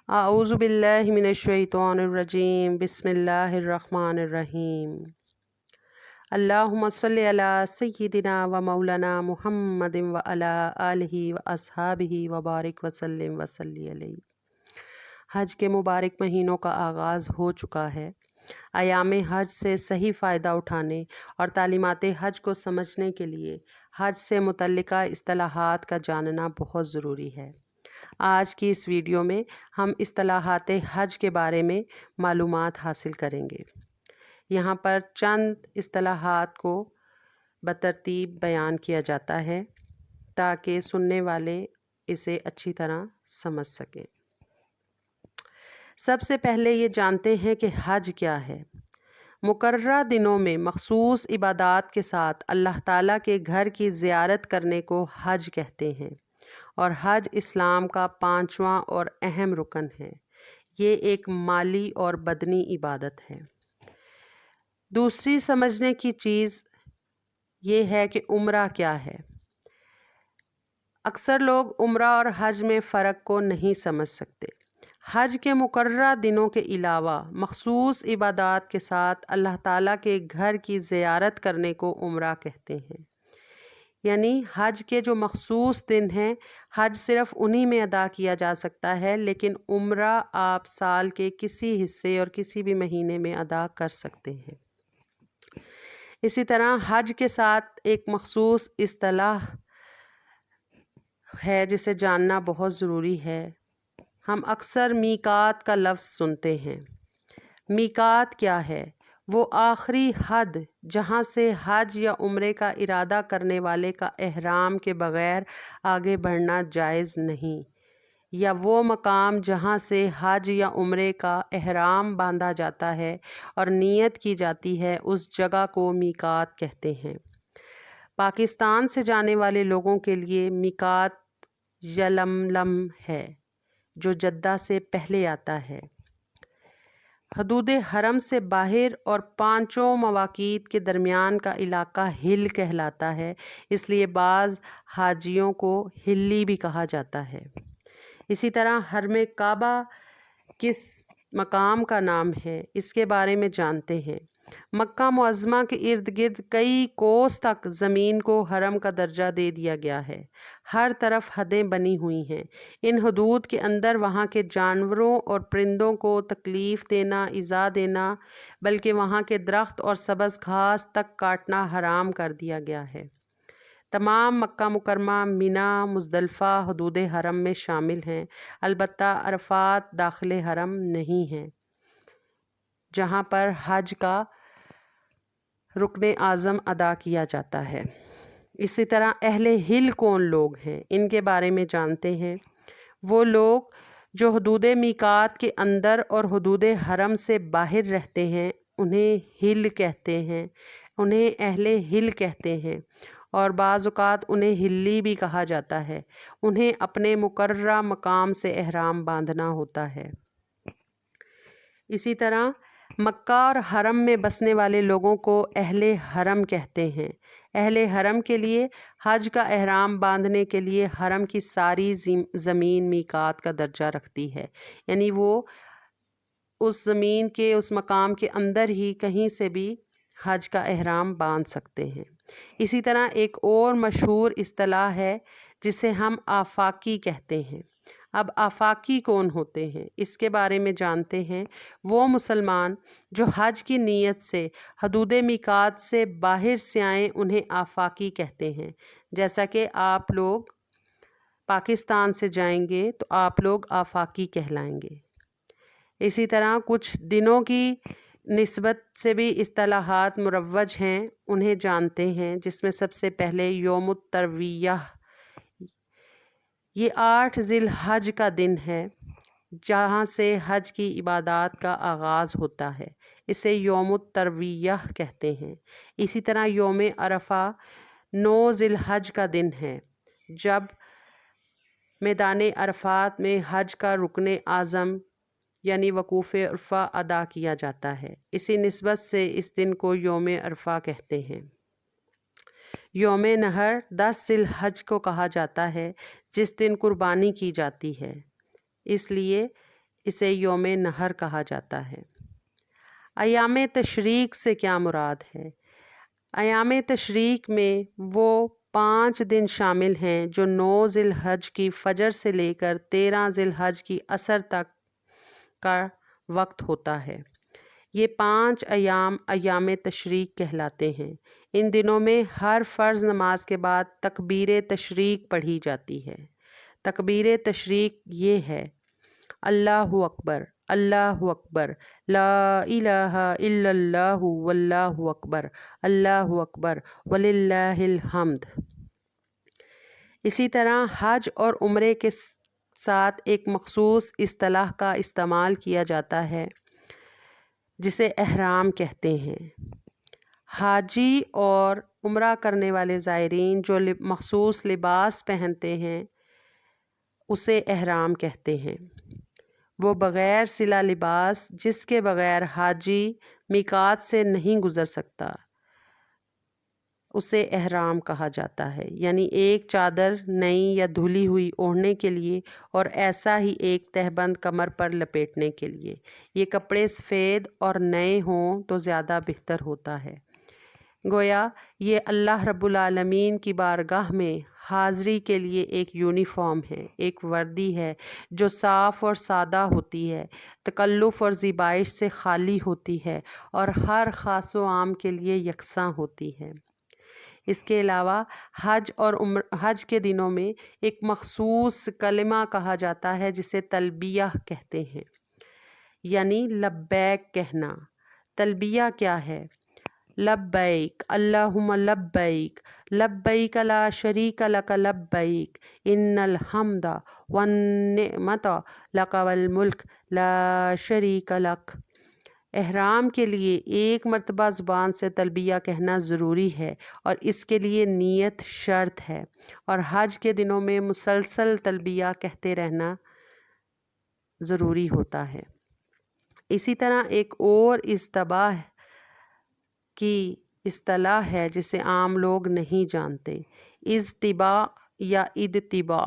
अऊज़ु बिल्लाहि मिनश्शैतानिर्रजीम बिस्मिल्लाहिर्रहमानिर्रहीम। अल्लाहुम्मा सल्लि अला सय्यिदिना व मौलाना मुहम्मदिन व अला आलिहि व अस्हाबिहि व बारिक वसल्लिम वसल्ली अलैहि। हज के मुबारक महीनों का आगाज़ हो चुका है। अयाम हज से सही फ़ायदा उठाने और तालीमात हज को समझने के लिए हज से मुतल्लिका इस्तिलाहात का जानना बहुत ज़रूरी है। आज की इस वीडियो में हम इस्तिलाहात हज के बारे में मालूमात हासिल करेंगे। यहाँ पर चंद इस्तिलाहात को बतरतीब बयान किया जाता है ताकि सुनने वाले इसे अच्छी तरह समझ सकें। सबसे पहले ये जानते हैं कि हज क्या है। मुकर्ररा दिनों में मखसूस इबादात के साथ अल्लाह ताला के घर की ज़ियारत करने को हज कहते हैं और हज इस्लाम का 5वां और अहम रुकन है। ये एक माली और बदनी इबादत है। दूसरी समझने की चीज़ ये है कि उम्रा क्या है। अक्सर लोग उम्रा और हज में फ़र्क को नहीं समझ सकते। हज के मुकर्ररा दिनों के अलावा मखसूस इबादात के साथ अल्लाह ताला के घर की ज़ियारत करने को उम्रा कहते हैं। यानी हज के जो मखसूस दिन हैं, हज सिर्फ़ उन्हीं में अदा किया जा सकता है, लेकिन उम्रा आप साल के किसी हिस्से और किसी भी महीने में अदा कर सकते हैं। इसी तरह हज के साथ एक मखसूस इस्तिलाह है जिसे जानना बहुत ज़रूरी है। हम अक्सर मीकात का लफ्ज़ सुनते हैं। मीकात क्या है? वो आखिरी हद जहाँ से हज या उम्रे का इरादा करने वाले का एहराम के बग़ैर आगे बढ़ना जायज़ नहीं, या वो मकाम जहाँ से हज या उम्रे का एहराम बांधा जाता है और नीयत की जाती है, उस जगह को मीकात कहते हैं। पाकिस्तान से जाने वाले लोगों के लिए मीकात यलमलम है जो जद्दा से पहले आता है। हदूद हरम से बाहर और पांचों मवाक़ीत के दरमियान का इलाका हिल कहलाता है, इसलिए बाज़ हाजियों को हिल्ली भी कहा जाता है। इसी तरह हरम काबा किस मकाम का नाम है, इसके बारे में जानते हैं। मक्का मुअज़्ज़मा के इर्द गिर्द कई कोस तक ज़मीन को हरम का दर्जा दे दिया गया है। हर तरफ हदें बनी हुई हैं। इन हदूद के अंदर वहाँ के जानवरों और परिंदों को तकलीफ़ देना, इज़ा देना, बल्कि वहाँ के दरख्त और सब्ज़ घास तक काटना हराम कर दिया गया है। तमाम मक्का मुकरमा, मिना, मुज़दलिफ़ा हदूद हरम में शामिल हैं। अलबत्ता अरफ़ात दाखिल हरम नहीं है, जहाँ पर हज का रुकने आज़म अदा किया जाता है। इसी तरह अहले हिल कौन लोग हैं, इनके बारे में जानते हैं। वो लोग जो हदूद मीकात के अंदर और हदूद हरम से बाहर रहते हैं, उन्हें हिल कहते हैं, उन्हें अहले हिल कहते हैं और बाज़ औक़ात उन्हें हिल्ली भी कहा जाता है। उन्हें अपने मुकर्ररा मकाम से एहराम बांधना होता है। इसी तरह मक्का और हरम में बसने वाले लोगों को अहले हरम कहते हैं। अहले हरम के लिए हज का एहराम बांधने के लिए हरम की सारी ज़मीन मीकात का दर्जा रखती है, यानी वो उस ज़मीन के उस मकाम के अंदर ही कहीं से भी हज का एहराम बांध सकते हैं। इसी तरह एक और मशहूर इस्तिलाह है जिसे हम आफाकी कहते हैं। अब आफाकी कौन होते हैं, इसके बारे में जानते हैं। वो मुसलमान जो हज की नीयत से हदूद मीकात से बाहर से आएँ, उन्हें आफाकी कहते हैं। जैसा कि आप लोग पाकिस्तान से जाएंगे तो आप लोग आफाकी कहलाएंगे। इसी तरह कुछ दिनों की निस्बत से भी इस्तिलाहात मुरव्वज हैं, उन्हें जानते हैं, जिसमें सबसे पहले यौमुत तरवियह। ये 8 ज़िल हज का दिन है जहाँ से हज की इबादत का आगाज़ होता है। इसे यौमुत तरवियह कहते हैं। इसी तरह यौम अरफा 9 ज़िल हज का दिन है, जब मैदान अरफात में हज का रुकने आज़म यानी वकूफ़ अरफा अदा किया जाता है। इसी निस्बत से इस दिन को यौम अरफा कहते हैं। यौम नहर 10 ज़िल हज को कहा जाता है, जिस दिन कुर्बानी की जाती है। इसलिए इसे यौम नहर कहा जाता है। अयाम तशरीक से क्या मुराद है? अयाम तशरीक में वो 5 दिन शामिल हैं जो 9 ज़िलहज की फ़जर से लेकर 13 ज़िलहज की असर तक का वक्त होता है। ये 5 अयाम तशरीक कहलाते हैं। इन दिनों में हर फ़र्ज़ नमाज के बाद तकबीर तशरीक पढ़ी जाती है। तकबीर तशरीक ये है: अल्लाहु अकबर, अल्लाहु अकबर, ला इलाहा इल्लल्लाहु वल्लाहु अकबर, अल्लाहु अकबर वलिल्लाहिल हम्द। इसी तरह हज और उम्रे के साथ एक मखसूस इस्तिलाह का इस्तेमाल किया जाता है जिसे एहराम कहते हैं। हाजी और उम्रा करने वाले ज़ायरीन जो मखसूस लिबास पहनते हैं उसे एहराम कहते हैं। वो बग़ैर सिला लिबास जिसके बग़ैर हाजी मीकात से नहीं गुज़र सकता उसे एहराम कहा जाता है। यानी एक चादर नई या धुली हुई ओढ़ने के लिए और ऐसा ही एक तहबंद कमर पर लपेटने के लिए। ये कपड़े सफ़ेद और नए हों तो ज़्यादा बेहतर होता है। गोया ये अल्लाह रब्बुल आलमीन की बारगाह में हाज़री के लिए एक यूनिफॉर्म है, एक वर्दी है जो साफ़ और सादा होती है, तकल्लुफ़ और ज़िबाइश से खाली होती है और हर ख़ास व आम के लिए यकसां होती है। इसके अलावा हज के दिनों में एक मखसूस कलिमा कहा जाता है जिसे तलबिया कहते हैं, यानी लब्बैक कहना। तलबिया क्या है? लब्बैक अल्लाहुम्मा लब्बैक, लब्बैक ला शरीक लक लब्बैक, इन्नल हम्दा वन निअमता लक वल मुल्क ला शरीक लक। एहराम के लिए एक मरतबा ज़ुबान से तलबिया कहना ज़रूरी है और इसके लिए नीयत शर्त है, और हज के दिनों में मुसलसल तलबिया कहते रहना ज़रूरी होता है। इसी तरह एक और इस्तबाह की इस्तलाह है जिसे आम लोग नहीं जानते, इज़्तिबा या इद्तिबा।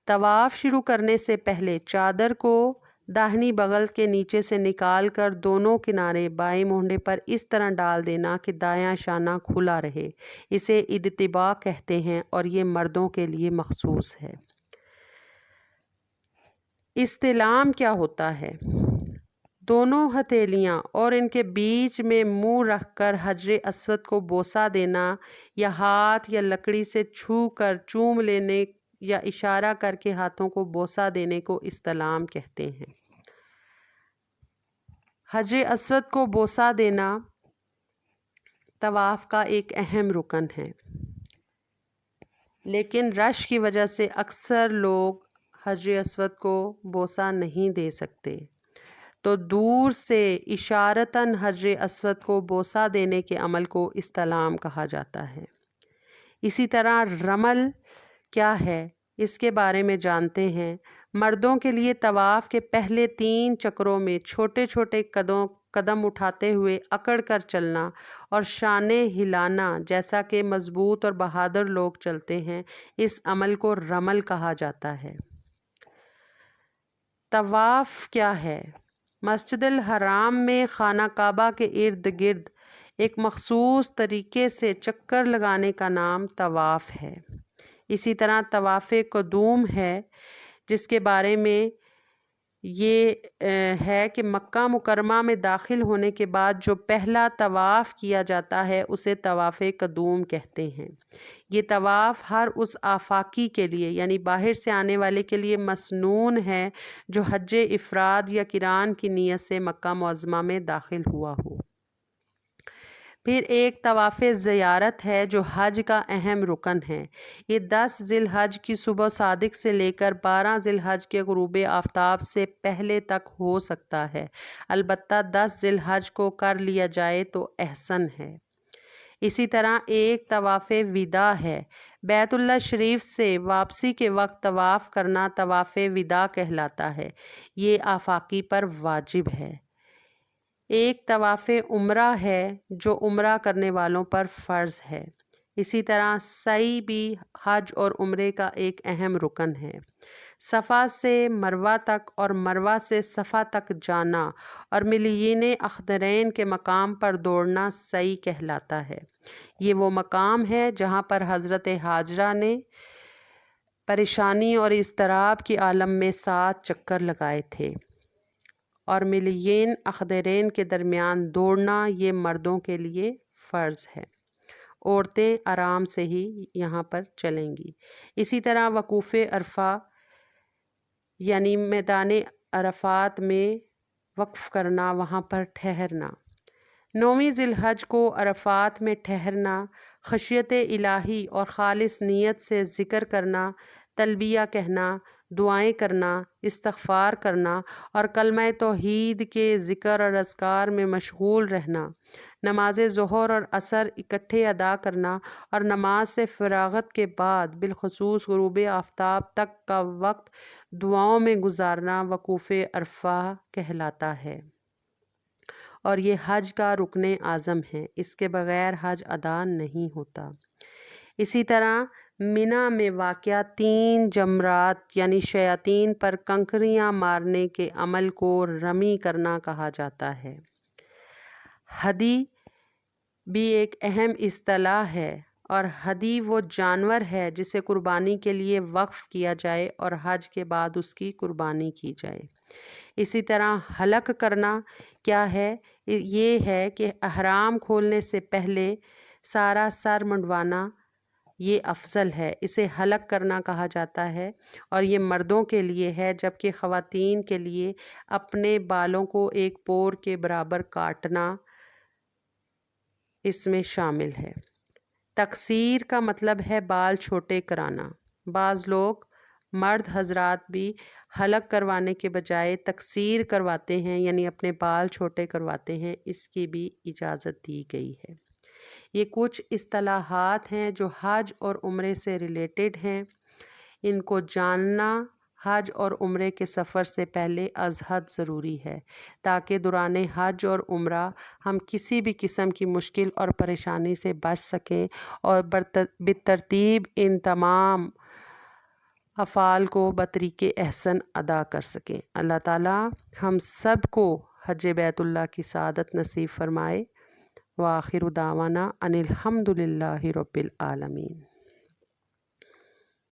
तवाफ़ शुरू करने से पहले चादर को दाहिनी बगल के नीचे से निकाल कर दोनों किनारे बाएं मोहंडे पर इस तरह डाल देना कि दायां शाना खुला रहे, इसे इद्तिबा कहते हैं और ये मर्दों के लिए मखसूस है। इस्तिलाम क्या होता है? दोनों हथेलियाँ और इनके बीच में मुंह रखकर हजरे अस्वद को बोसा देना या हाथ या लकड़ी से छू कर चूम लेने या इशारा करके हाथों को बोसा देने को इस्तिलाम कहते हैं। हजरे अस्वद को बोसा देना तवाफ़ का एक अहम रुकन है, लेकिन रश की वजह से अक्सर लोग हजरे अस्वद को बोसा नहीं दे सकते, तो दूर से इशारतन हजरे अस्वद को बोसा देने के अमल को इस्तिलाम कहा जाता है। इसी तरह रमल क्या है, इसके बारे में जानते हैं। मर्दों के लिए तवाफ़ के पहले 3 चक्रों में छोटे छोटे कदम उठाते हुए अकड़ कर चलना और शाने हिलाना, जैसा कि मजबूत और बहादुर लोग चलते हैं, इस अमल को रमल कहा जाता है। तवाफ़ क्या है? मस्जिदुल हराम में खाना काबा के इर्द गिर्द एक मखसूस तरीके से चक्कर लगाने का नाम तवाफ़ है। इसी तरह तवाफ़े क़ुदूम है जिसके बारे में ये है कि मक्का मुकरमा में दाखिल होने के बाद जो पहला तवाफ़ किया जाता है उसे तवाफ़े क़ुदूम कहते हैं। ये तवाफ़ हर उस आफाकी के लिए यानी बाहर से आने वाले के लिए मसनून है जो हज इफ़राद या किरान की नीयत से मक्का मुअज़्ज़मा में दाखिल हुआ हो। फिर एक तवाफ़े ज़ियारत है जो हज का अहम रुकन है। ये 10 ज़िलहज की सुबह सादिक से लेकर 12 ज़िलहज के ग़ुरूब आफ्ताब से पहले तक हो सकता है, अलबत्ता 10 ज़िलहज को कर लिया जाए तो अहसन है। इसी तरह एक तवाफ़े विदा है। बैतुल्लाह शरीफ से वापसी के वक्त तवाफ़ करना तवाफ़े विदा कहलाता है। ये आफाकी पर वाजिब है। एक तवाफ़े उम्रा है जो उम्रा करने वालों पर फ़र्ज़ है। इसी तरह सई भी हज और उम्रे का एक अहम रुकन है। सफ़ा से मरवा तक और मरवा से सफ़ा तक जाना और मिलियन अख्दरैन के मकाम पर दौड़ना सई कहलाता है। ये वो मकाम है जहाँ पर हज़रत हाजरा ने परेशानी और इज़्तिराब के आलम में 7 चक्कर लगाए थे और मिलियन अख्दरैन के दरमियान दौड़ना ये मर्दों के लिए फ़र्ज़ है। औरतें आराम से ही यहाँ पर चलेंगी। इसी तरह वकूफ़ अरफ़ा यानी मैदान अरफ़ात में वक्फ़ करना, वहाँ पर ठहरना। 9वीं ज़िलहज को अरफ़ात में ठहरना, ख़शियत इलाही और ख़ालिस नीयत से ज़िक्र करना, तलबिया कहना, दुआएं करना, इस्तग़फ़ार करना और कलमा तौहीद के ज़िक्र और अज़कार में मशगूल रहना, नमाज ज़ोहर और असर इकट्ठे अदा करना और नमाज से फ़राग़त के बाद बिलख़ुसूस ग़ुरूब आफ्ताब तक का वक्त दुआओं में गुजारना वकूफ़ अरफ़ा कहलाता है और ये हज का रुकन आज़म है। इसके बग़ैर हज अदा नहीं होता। इसी तरह मिना में वाक़या 3 जमरात यानी शयातीन पर कंकरियाँ मारने के अमल को रमी करना कहा जाता है। हदी भी एक अहम इस्तिलाह है और हदी वो जानवर है जिसे कुर्बानी के लिए वक्फ़ किया जाए और हज के बाद उसकी कुर्बानी की जाए। इसी तरह हलक करना क्या है? ये है कि अहराम खोलने से पहले सारा सर मुंडवाना, ये अफजल है, इसे हलक करना कहा जाता है और ये मर्दों के लिए है, जबकि ख़वातीन के लिए अपने बालों को एक पोर के बराबर काटना इसमें शामिल है। तकसीर का मतलब है बाल छोटे कराना। बाज़ लोग मर्द हजरात भी हलक करवाने के बजाय तकसीर करवाते हैं यानी अपने बाल छोटे करवाते हैं, इसकी भी इजाज़त दी गई है। ये कुछ इस्तिलाहात हैं जो हज और उम्रे से रिलेटेड हैं। इनको जानना हज और उम्रे के सफ़र से पहले अज़हद ज़रूरी है ताकि दौरान हज और उम्रा हम किसी भी किस्म की मुश्किल और परेशानी से बच सकें और बेतरतीब इन तमाम अफ़ाल को बतरीके एहसन अदा कर सकें। अल्लाह ताला हम सब को हज बैतुल्लाह की सआदत नसीब फ़रमाए। व आखिर दावाना अनिल हम्दुलिल्लाहि रब्बिल आलमीन।